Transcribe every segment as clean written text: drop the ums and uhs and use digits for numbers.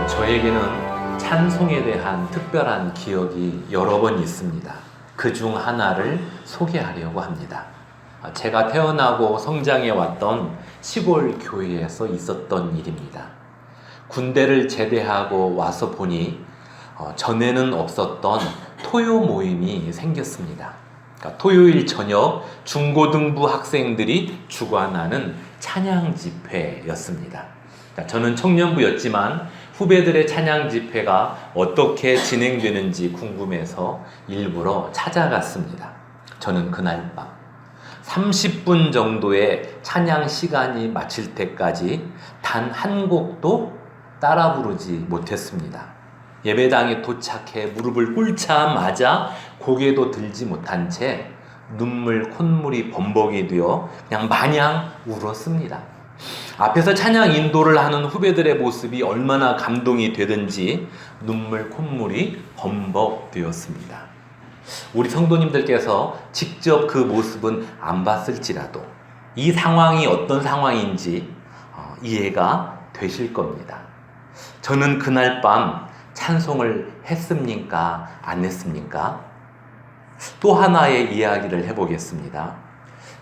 저에게는 찬송에 대한 특별한 기억이 여러 번 있습니다. 그 중 하나를 소개하려고 합니다. 제가 태어나고 성장해 왔던 시골 교회에서 있었던 일입니다. 군대를 제대하고 와서 보니 전에는 없었던 토요 모임이 생겼습니다. 그러니까 토요일 저녁 중고등부 학생들이 주관하는 찬양 집회였습니다. 저는 청년부였지만 후배들의 찬양 집회가 어떻게 진행되는지 궁금해서 일부러 찾아갔습니다. 저는 그날 밤 30분 정도의 찬양 시간이 마칠 때까지 단 한 곡도 따라 부르지 못했습니다. 예배당에 도착해 무릎을 꿇자마자 고개도 들지 못한 채 눈물 콧물이 범벅이 되어 그냥 마냥 울었습니다. 앞에서 찬양 인도를 하는 후배들의 모습이 얼마나 감동이 되든지 눈물 콧물이 범벅되었습니다. 우리 성도님들께서 직접 그 모습은 안 봤을지라도 이 상황이 어떤 상황인지 이해가 되실 겁니다. 저는 그날 밤 찬송을 했습니까? 안 했습니까? 또 하나의 이야기를 해보겠습니다.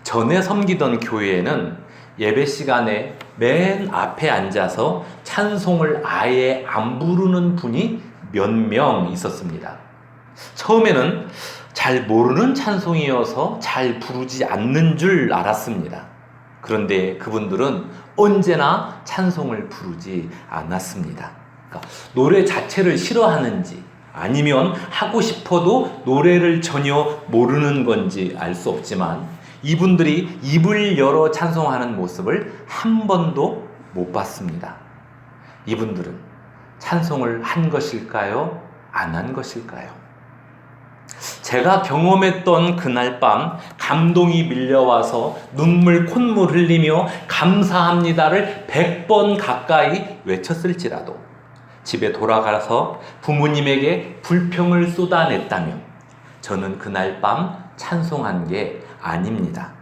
전에 섬기던 교회에는 예배 시간에 맨 앞에 앉아서 찬송을 아예 안 부르는 분이 몇 명 있었습니다. 처음에는 잘 모르는 찬송이어서 잘 부르지 않는 줄 알았습니다. 그런데 그분들은 언제나 찬송을 부르지 않았습니다. 그러니까 노래 자체를 싫어하는지 아니면 하고 싶어도 노래를 전혀 모르는 건지 알 수 없지만 이분들이 입을 열어 찬송하는 모습을 한 번도 못 봤습니다. 이분들은 찬송을 한 것일까요? 안 한 것일까요? 제가 경험했던 그날 밤 감동이 밀려와서 눈물 콧물 흘리며 감사합니다를 100번 가까이 외쳤을지라도 집에 돌아가서 부모님에게 불평을 쏟아냈다면 저는 그날 밤 찬송한 게 아닙니다.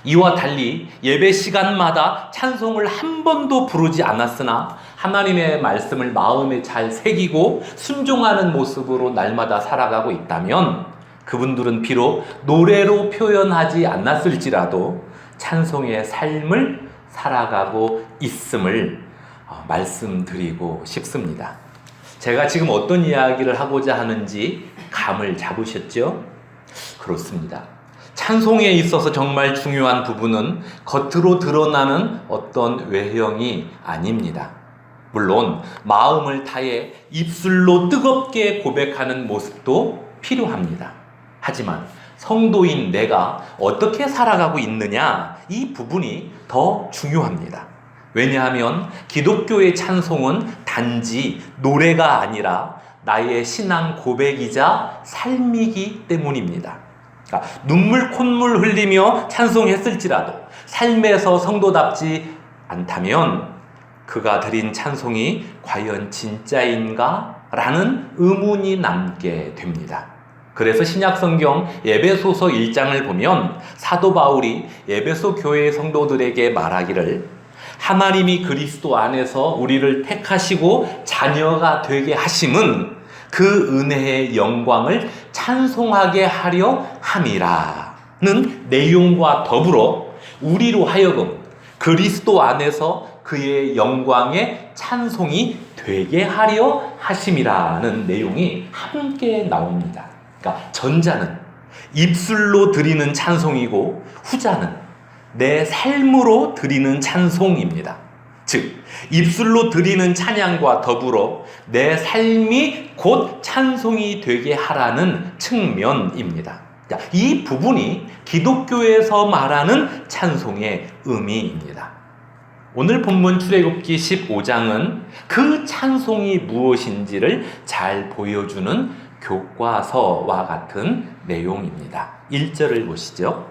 이와 달리 예배 시간마다 찬송을 한 번도 부르지 않았으나 하나님의 말씀을 마음에 잘 새기고 순종하는 모습으로 날마다 살아가고 있다면 그분들은 비록 노래로 표현하지 않았을지라도 찬송의 삶을 살아가고 있음을 말씀드리고 싶습니다. 제가 지금 어떤 이야기를 하고자 하는지 감을 잡으셨죠? 그렇습니다. 찬송에 있어서 정말 중요한 부분은 겉으로 드러나는 어떤 외형이 아닙니다. 물론 마음을 다해 입술로 뜨겁게 고백하는 모습도 필요합니다. 하지만 성도인 내가 어떻게 살아가고 있느냐, 이 부분이 더 중요합니다. 왜냐하면 기독교의 찬송은 단지 노래가 아니라 나의 신앙 고백이자 삶이기 때문입니다. 그러니까 눈물 콧물 흘리며 찬송했을지라도 삶에서 성도답지 않다면 그가 드린 찬송이 과연 진짜인가? 라는 의문이 남게 됩니다. 그래서 신약성경 에베소서 1장을 보면 사도 바울이 에베소 교회 성도들에게 말하기를 하나님이 그리스도 안에서 우리를 택하시고 자녀가 되게 하심은 그 은혜의 영광을 찬송하게 하려 함이라는 내용과 더불어 우리로 하여금 그리스도 안에서 그의 영광의 찬송이 되게 하려 하심이라는 내용이 함께 나옵니다. 그러니까 전자는 입술로 드리는 찬송이고 후자는 내 삶으로 드리는 찬송입니다. 즉 입술로 드리는 찬양과 더불어 내 삶이 곧 찬송이 되게 하라는 측면입니다. 이 부분이 기독교에서 말하는 찬송의 의미입니다. 오늘 본문 출애굽기 15장은 그 찬송이 무엇인지를 잘 보여주는 교과서와 같은 내용입니다. 1절을 보시죠.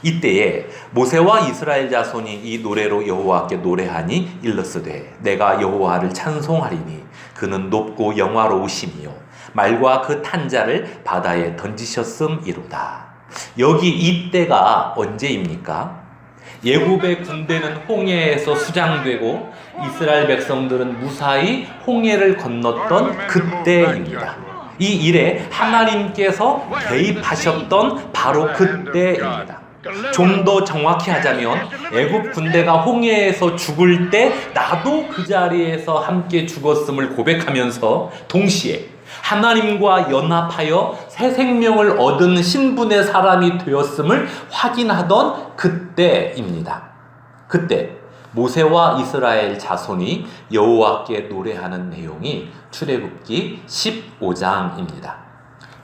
이때에 모세와 이스라엘 자손이 이 노래로 여호와께 노래하니 일렀으되 내가 여호와를 찬송하리니 그는 높고 영화로우시며 말과 그 탄자를 바다에 던지셨음이로다. 여기 이때가 언제입니까? 예굽의 군대는 홍해에서 수장되고 이스라엘 백성들은 무사히 홍해를 건넜던 그때입니다. 이 일에 하나님께서 개입하셨던 바로 그때입니다. 좀 더 정확히 하자면 애굽 군대가 홍해에서 죽을 때 나도 그 자리에서 함께 죽었음을 고백하면서 동시에 하나님과 연합하여 새 생명을 얻은 신분의 사람이 되었음을 확인하던 그때입니다. 그때 모세와 이스라엘 자손이 여호와께 노래하는 내용이 출애굽기 15장입니다.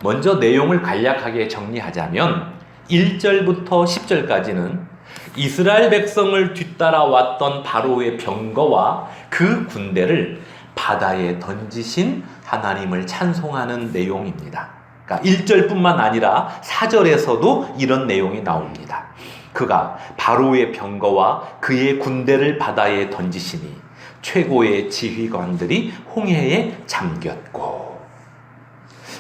먼저 내용을 간략하게 정리하자면 1절부터 10절까지는 이스라엘 백성을 뒤따라왔던 바로의 병거와 그 군대를 바다에 던지신 하나님을 찬송하는 내용입니다. 그러니까 1절뿐만 아니라 4절에서도 이런 내용이 나옵니다. 그가 바로의 병거와 그의 군대를 바다에 던지시니 최고의 지휘관들이 홍해에 잠겼고,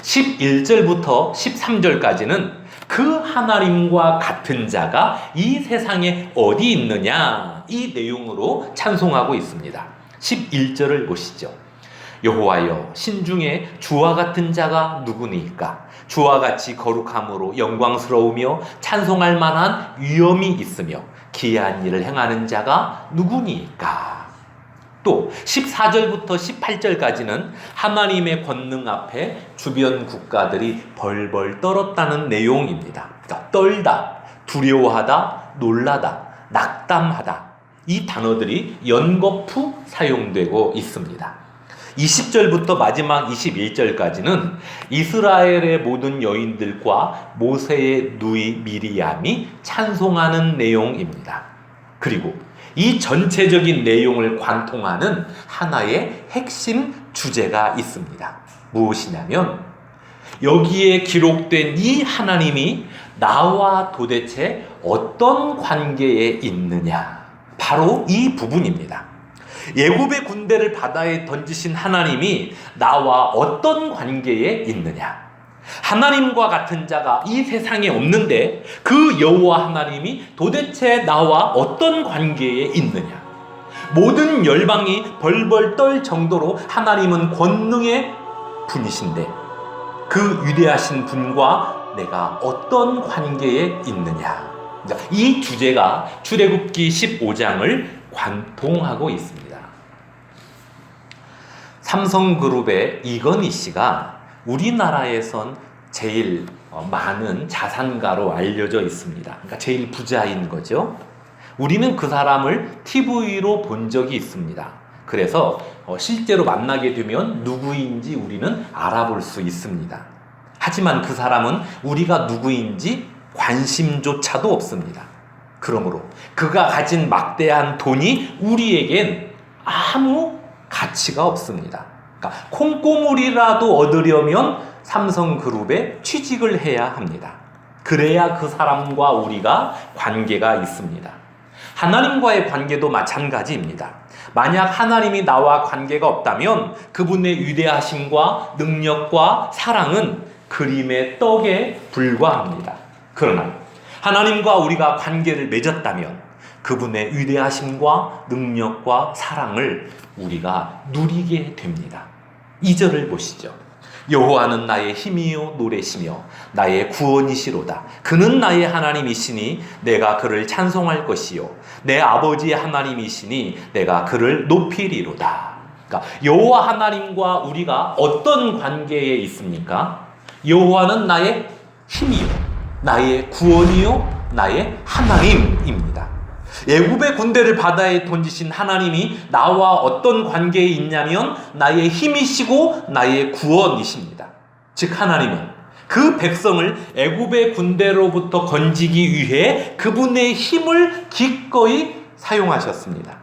11절부터 13절까지는 그 하나님과 같은 자가 이 세상에 어디 있느냐, 이 내용으로 찬송하고 있습니다. 11절을 보시죠. 여호와여, 신중에 주와 같은 자가 누구니까? 주와 같이 거룩함으로 영광스러우며 찬송할 만한 위엄이 있으며 기이한 일을 행하는 자가 누구니까? 또 14절부터 18절까지는 하나님의 권능 앞에 주변 국가들이 벌벌 떨었다는 내용입니다. 그러니까 떨다, 두려워하다, 놀라다, 낙담하다, 이 단어들이 연거푸 사용되고 있습니다. 20절부터 마지막 21절까지는 이스라엘의 모든 여인들과 모세의 누이 미리암이 찬송하는 내용입니다. 그리고 이 전체적인 내용을 관통하는 하나의 핵심 주제가 있습니다. 무엇이냐면 여기에 기록된 이 하나님이 나와 도대체 어떤 관계에 있느냐, 바로 이 부분입니다. 예굽의 군대를 바다에 던지신 하나님이 나와 어떤 관계에 있느냐, 하나님과 같은 자가 이 세상에 없는데 그 여호와 하나님이 도대체 나와 어떤 관계에 있느냐, 모든 열방이 벌벌 떨 정도로 하나님은 권능의 분이신데 그 위대하신 분과 내가 어떤 관계에 있느냐, 이 주제가 출애굽기 15장을 관통하고 있습니다. 삼성그룹의 이건희 씨가 우리나라에선 제일 많은 자산가로 알려져 있습니다. 그러니까 제일 부자인 거죠. 우리는 그 사람을 TV로 본 적이 있습니다. 그래서 실제로 만나게 되면 누구인지 우리는 알아볼 수 있습니다. 하지만 그 사람은 우리가 누구인지 관심조차도 없습니다. 그러므로 그가 가진 막대한 돈이 우리에겐 아무 가치가 없습니다. 그러니까 콩고물이라도 얻으려면 삼성그룹에 취직을 해야 합니다. 그래야 그 사람과 우리가 관계가 있습니다. 하나님과의 관계도 마찬가지입니다. 만약 하나님이 나와 관계가 없다면 그분의 위대하심과 능력과 사랑은 그림의 떡에 불과합니다. 그러나 하나님과 우리가 관계를 맺었다면 그분의 위대하심과 능력과 사랑을 우리가 누리게 됩니다. 2절을 보시죠. 여호와는 나의 힘이요 노래시며 나의 구원이시로다. 그는 나의 하나님이시니 내가 그를 찬송할 것이요 내 아버지의 하나님이시니 내가 그를 높이리로다. 그러니까 여호와 하나님과 우리가 어떤 관계에 있습니까? 여호와는 나의 힘이요 나의 구원이요 나의 하나님입니다. 애굽의 군대를 바다에 던지신 하나님이 나와 어떤 관계에 있냐면 나의 힘이시고 나의 구원이십니다. 즉 하나님은 그 백성을 애굽의 군대로부터 건지기 위해 그분의 힘을 기꺼이 사용하셨습니다.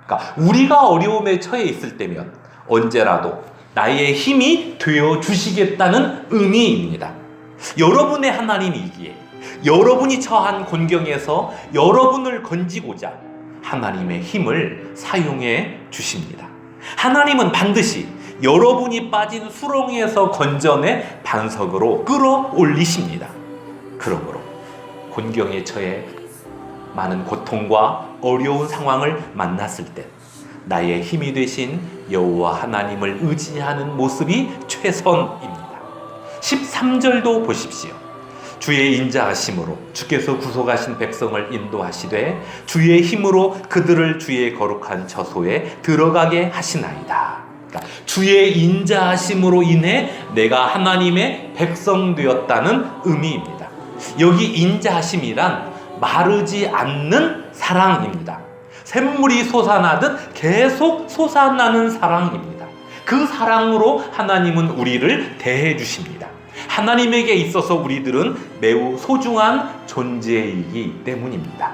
그러니까 우리가 어려움에 처해 있을 때면 언제라도 나의 힘이 되어 주시겠다는 의미입니다. 여러분의 하나님이기에 여러분이 처한 곤경에서 여러분을 건지고자 하나님의 힘을 사용해 주십니다. 하나님은 반드시 여러분이 빠진 수렁에서 건져내 반석으로 끌어올리십니다. 그러므로 곤경에 처해 많은 고통과 어려운 상황을 만났을 때 나의 힘이 되신 여호와 하나님을 의지하는 모습이 최선입니다. 13절도 보십시오. 주의 인자하심으로 주께서 구속하신 백성을 인도하시되 주의 힘으로 그들을 주의 거룩한 처소에 들어가게 하시나이다. 그러니까 주의 인자하심으로 인해 내가 하나님의 백성 되었다는 의미입니다. 여기 인자하심이란 마르지 않는 사랑입니다. 샘물이 솟아나듯 계속 솟아나는 사랑입니다. 그 사랑으로 하나님은 우리를 대해 주십니다. 하나님에게 있어서 우리들은 매우 소중한 존재이기 때문입니다.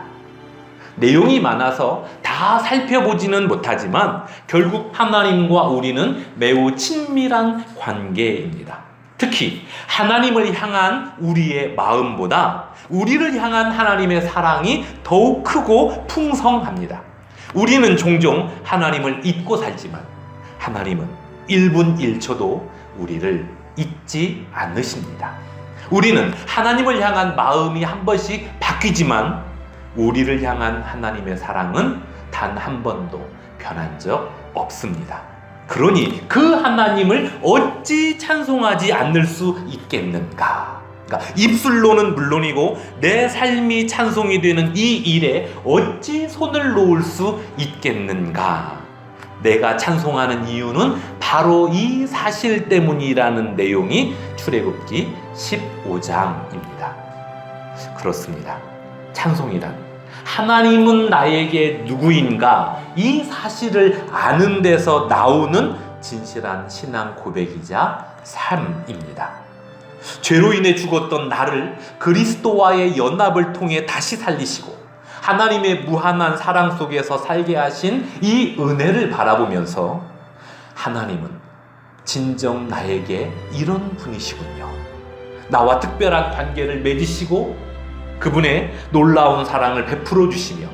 내용이 많아서 다 살펴보지는 못하지만 결국 하나님과 우리는 매우 친밀한 관계입니다. 특히 하나님을 향한 우리의 마음보다 우리를 향한 하나님의 사랑이 더욱 크고 풍성합니다. 우리는 종종 하나님을 잊고 살지만 하나님은 1분 1초도 우리를 잊지 않으십니다. 우리는 하나님을 향한 마음이 한 번씩 바뀌지만 우리를 향한 하나님의 사랑은 단 한 번도 변한 적 없습니다. 그러니 그 하나님을 어찌 찬송하지 않을 수 있겠는가? 그러니까 입술로는 물론이고 내 삶이 찬송이 되는 이 일에 어찌 손을 놓을 수 있겠는가? 내가 찬송하는 이유는 바로 이 사실 때문이라는 내용이 출애굽기 15장입니다. 그렇습니다. 찬송이란 하나님은 나에게 누구인가 이 사실을 아는 데서 나오는 진실한 신앙 고백이자 삶입니다. 죄로 인해 죽었던 나를 그리스도와의 연합을 통해 다시 살리시고 하나님의 무한한 사랑 속에서 살게 하신 이 은혜를 바라보면서 하나님은 진정 나에게 이런 분이시군요. 나와 특별한 관계를 맺으시고 그분의 놀라운 사랑을 베풀어 주시며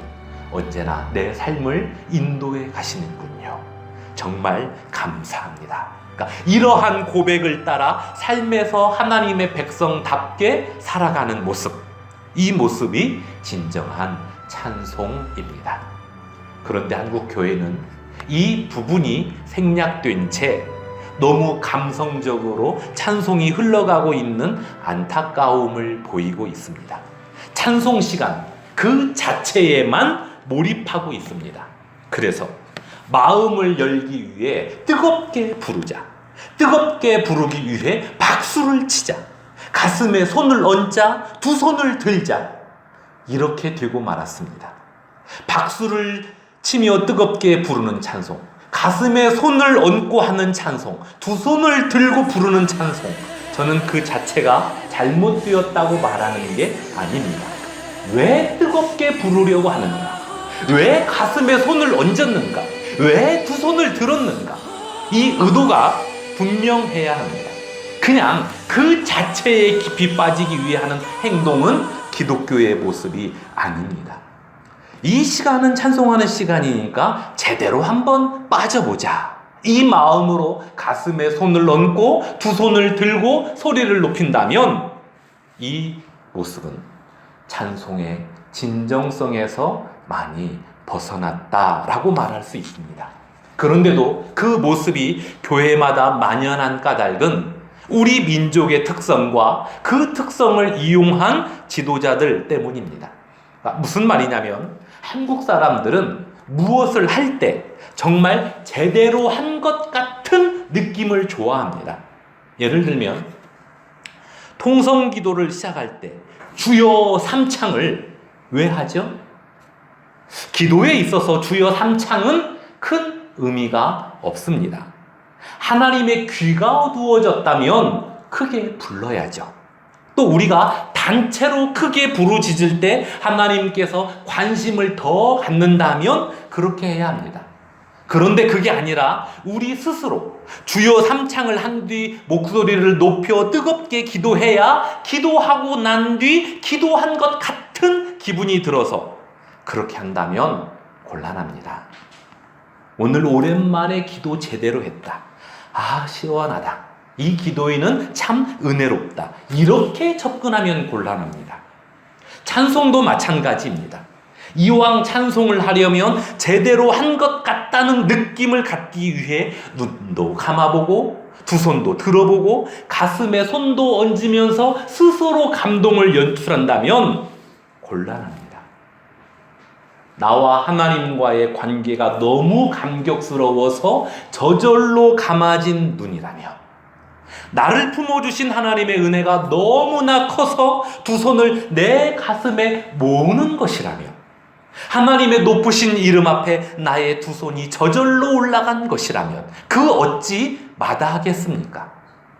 언제나 내 삶을 인도해 가시는군요. 정말 감사합니다. 그러니까 이러한 고백을 따라 삶에서 하나님의 백성답게 살아가는 모습, 이 모습이 진정한 찬송입니다. 그런데 한국 교회는 이 부분이 생략된 채 너무 감성적으로 찬송이 흘러가고 있는 안타까움을 보이고 있습니다. 찬송 시간 그 자체에만 몰입하고 있습니다. 그래서 마음을 열기 위해 뜨겁게 부르자, 뜨겁게 부르기 위해 박수를 치자, 가슴에 손을 얹자, 두 손을 들자, 이렇게 되고 말았습니다. 박수를 치며 뜨겁게 부르는 찬송, 가슴에 손을 얹고 하는 찬송, 두 손을 들고 부르는 찬송, 저는 그 자체가 잘못되었다고 말하는 게 아닙니다. 왜 뜨겁게 부르려고 하는가? 왜 가슴에 손을 얹었는가? 왜 두 손을 들었는가? 이 의도가 분명해야 합니다. 그냥 그 자체에 깊이 빠지기 위해 하는 행동은 기독교의 모습이 아닙니다. 이 시간은 찬송하는 시간이니까 제대로 한번 빠져보자. 이 마음으로 가슴에 손을 얹고 두 손을 들고 소리를 높인다면 이 모습은 찬송의 진정성에서 많이 벗어났다라고 말할 수 있습니다. 그런데도 그 모습이 교회마다 만연한 까닭은 우리 민족의 특성과 그 특성을 이용한 지도자들 때문입니다. 무슨 말이냐면 한국 사람들은 무엇을 할 때 정말 제대로 한 것 같은 느낌을 좋아합니다. 예를 들면 통성기도를 시작할 때 주여 삼창을 왜 하죠? 기도에 있어서 주여 삼창은 큰 의미가 없습니다. 하나님의 귀가 어두워졌다면 크게 불러야죠. 또 우리가 단체로 크게 부르짖을 때 하나님께서 관심을 더 갖는다면 그렇게 해야 합니다. 그런데 그게 아니라 우리 스스로 주여 삼창을 한 뒤 목소리를 높여 뜨겁게 기도해야 기도하고 난 뒤 기도한 것 같은 기분이 들어서 그렇게 한다면 곤란합니다. 오늘 오랜만에 기도 제대로 했다. 아, 시원하다. 이 기도에는 참 은혜롭다. 이렇게 접근하면 곤란합니다. 찬송도 마찬가지입니다. 이왕 찬송을 하려면 제대로 한 것 같다는 느낌을 갖기 위해 눈도 감아보고 두 손도 들어보고 가슴에 손도 얹으면서 스스로 감동을 연출한다면 곤란합니다. 나와 하나님과의 관계가 너무 감격스러워서 저절로 감아진 눈이라며, 나를 품어주신 하나님의 은혜가 너무나 커서 두 손을 내 가슴에 모으는 것이라며, 하나님의 높으신 이름 앞에 나의 두 손이 저절로 올라간 것이라면 그 어찌 마다하겠습니까?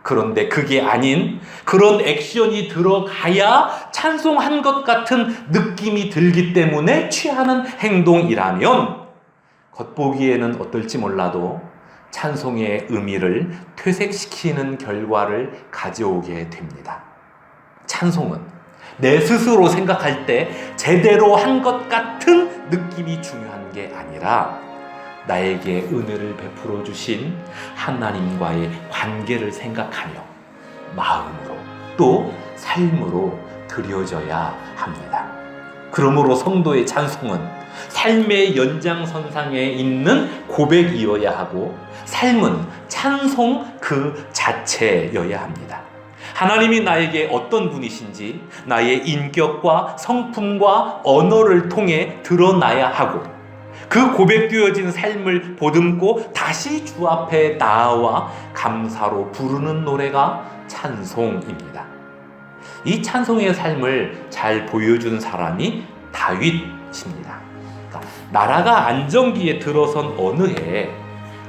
그런데 그게 아닌 그런 액션이 들어가야 찬송한 것 같은 느낌이 들기 때문에 취하는 행동이라면 겉보기에는 어떨지 몰라도 찬송의 의미를 퇴색시키는 결과를 가져오게 됩니다. 찬송은 내 스스로 생각할 때 제대로 한 것 같은 느낌이 중요한 게 아니라 나에게 은혜를 베풀어 주신 하나님과의 관계를 생각하며 마음으로 또 삶으로 드려져야 합니다. 그러므로 성도의 찬송은 삶의 연장선상에 있는 고백이어야 하고 삶은 찬송 그 자체여야 합니다. 하나님이 나에게 어떤 분이신지 나의 인격과 성품과 언어를 통해 드러나야 하고 그 고백되어진 삶을 보듬고 다시 주 앞에 나아와 감사로 부르는 노래가 찬송입니다. 이 찬송의 삶을 잘 보여준 사람이 다윗입니다. 그러니까 나라가 안정기에 들어선 어느 해에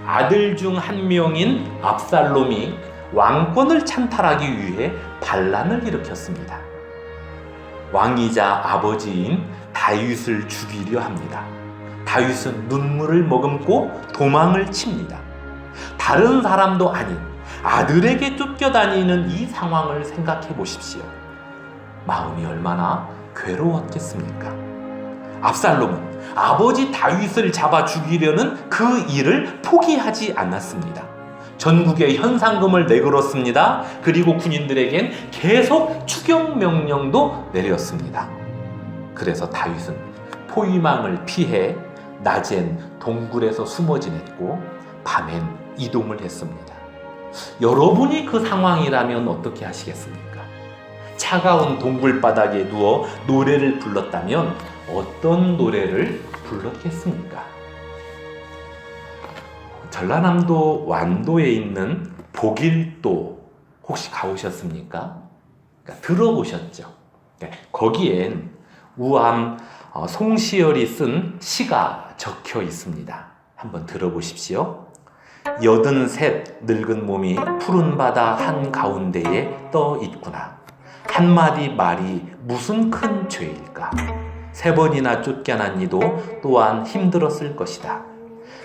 아들 중 한 명인 압살롬이 왕권을 찬탈하기 위해 반란을 일으켰습니다. 왕이자 아버지인 다윗을 죽이려 합니다. 다윗은 눈물을 머금고 도망을 칩니다. 다른 사람도 아닌 아들에게 쫓겨다니는 이 상황을 생각해 보십시오. 마음이 얼마나 괴로웠겠습니까? 압살롬은 아버지 다윗을 잡아 죽이려는 그 일을 포기하지 않았습니다. 전국에 현상금을 내걸었습니다. 그리고 군인들에겐 계속 추격 명령도 내렸습니다. 그래서 다윗은 포위망을 피해 낮엔 동굴에서 숨어 지냈고 밤엔 이동을 했습니다. 여러분이 그 상황이라면 어떻게 하시겠습니까? 차가운 동굴 바닥에 누워 노래를 불렀다면 어떤 노래를 불렀겠습니까? 전라남도 완도에 있는 복일도 혹시 가보셨습니까? 그러니까 들어보셨죠? 거기엔 우암 송시열이 쓴 시가 적혀 있습니다. 한번 들어보십시오. 83 늙은 몸이 푸른 바다 한가운데에 떠 있구나. 한마디 말이 무슨 큰 죄일까? 3번이나 쫓겨난 이도 또한 힘들었을 것이다.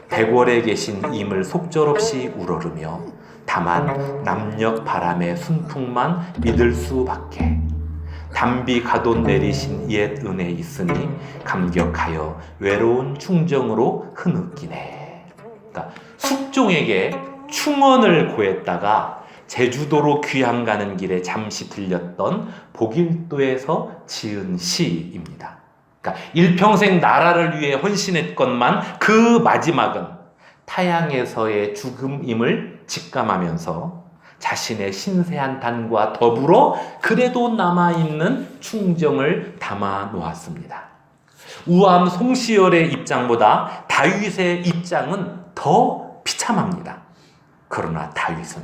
백월에 계신 임을 속절없이 우러르며 다만 남녘 바람의 순풍만 믿을 수밖에. 담비 가돈 내리신 옛 은혜 있으니 감격하여 외로운 충정으로 흐느끼네. 그러니까 숙종에게 충언을 고했다가 제주도로 귀향 가는 길에 잠시 들렸던 복일도에서 지은 시입니다. 그러니까 일평생 나라를 위해 헌신했건만 그 마지막은 타향에서의 죽음임을 직감하면서 자신의 신세한탄과 더불어 그래도 남아있는 충정을 담아 놓았습니다. 우암 송시열의 입장보다 다윗의 입장은 더 비참합니다. 그러나 다윗은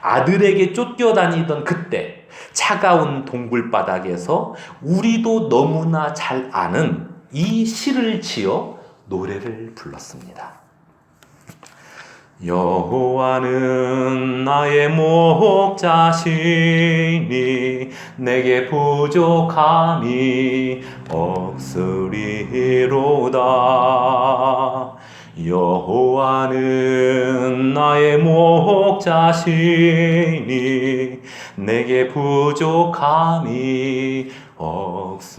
아들에게 쫓겨다니던 그때 차가운 동굴바닥에서 우리도 너무나 잘 아는 이 시를 지어 노래를 불렀습니다. 여호와는 나의 목자시니 내게 부족함이 없으리로다. 여호와는 나의 목자시니 내게 부족함이 없으리로다.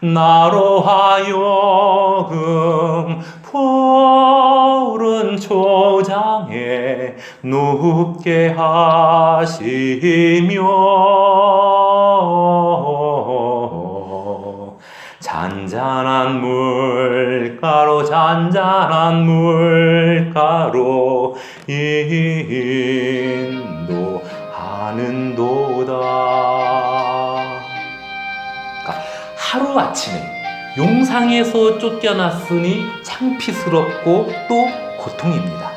나로 하여금 푸른 초장에 눕게 하시며 잔잔한 물가로 잔잔한 물가로 인도하는도다. 그러니까 하루아침에 용상에서 쫓겨났으니 창피스럽고 또 고통입니다.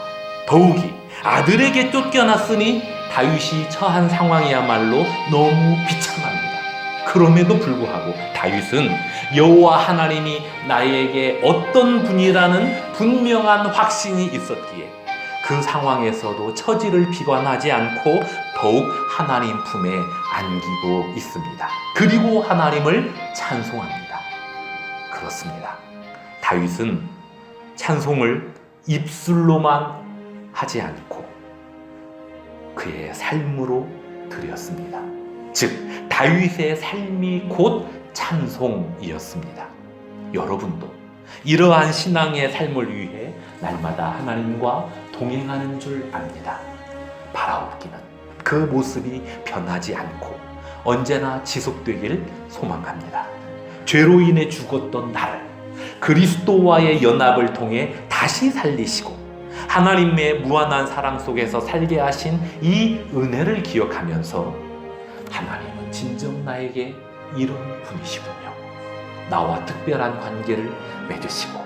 더욱이 아들에게 쫓겨났으니 다윗이 처한 상황이야말로 너무 비참합니다. 그럼에도 불구하고 다윗은 여호와 하나님이 나에게 어떤 분이라는 분명한 확신이 있었기에 그 상황에서도 처지를 비관하지 않고 더욱 하나님 품에 안기고 있습니다. 그리고 하나님을 찬송합니다. 그렇습니다. 다윗은 찬송을 입술로만 하지 않고 그의 삶으로 드렸습니다. 즉 다윗의 삶이 곧 찬송이었습니다. 여러분도 이러한 신앙의 삶을 위해 날마다 하나님과 동행하는 줄 압니다. 바라옵기는 그 모습이 변하지 않고 언제나 지속되길 소망합니다. 죄로 인해 죽었던 나를 그리스도와의 연합을 통해 다시 살리시고 하나님의 무한한 사랑 속에서 살게 하신 이 은혜를 기억하면서 하나님은 진정 나에게 이런 분이시군요. 나와 특별한 관계를 맺으시고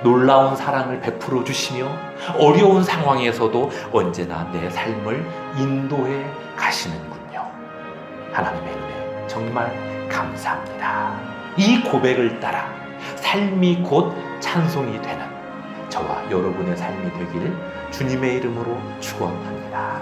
놀라운 사랑을 베풀어 주시며 어려운 상황에서도 언제나 내 삶을 인도해 가시는군요. 하나님의 은혜 정말 감사합니다. 이 고백을 따라 삶이 곧 찬송이 되는 저와 여러분의 삶이 되길 주님의 이름으로 축원합니다.